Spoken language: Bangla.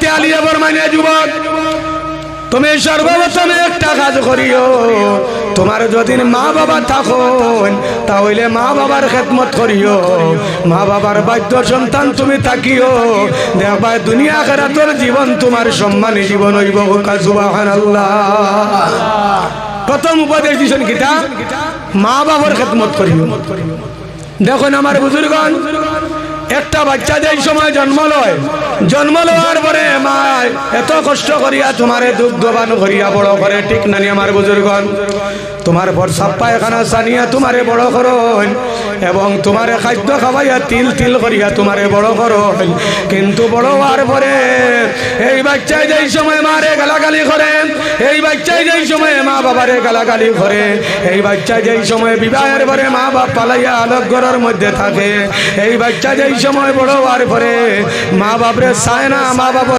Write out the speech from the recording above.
হযরতে আলী ফরমানে যুবক তুমি সর্বপ্রথম একটা কাজ করিও তোমার যদি মা বাবা থাকুন তাহলে মা বাবার খেদমত করিও মা বাবার বাধ্য সন্তান তুমি থাকিও দেখবা দুনিয়া আখিরাতের জীবন তোমার সম্মানী জীবন হইব সুবহানাল্লাহ প্রথম উপদেশ দিছেন কিতা মা বাবার খেদমত করিও দেখুন আমার বুজুর্গণ একটা বাচ্চা যেই সময় জন্ম লওয়ার পরে মা এত কষ্ট করিয়া তোমারে দুগ্ধবান করিয়া বড় করে ঠিক নানি আমার বুজুর্গণ তোমার ভরসা পায়খানা সানিয়া তোমারে বড় করন এবং তোমারে খাদ্য খাওয়াইয়া তিল তিল করিয়া তোমারে বড় করন কিন্তু বড় হওয়ার পরে এই বাচ্চাই যেই সময় মারে গালাগালি করে এই বাচ্চাই যেই সময় মা বাবারে গালাগালি করে এই বাচ্চা যেই সময় বিবাহের পরে মা বাপ পালাইয়া আলোক ঘরের মধ্যে থাকে এই বাচ্চা যেই সময় বড় হওয়ার পরে মা বাপরে চায় না মা বাবা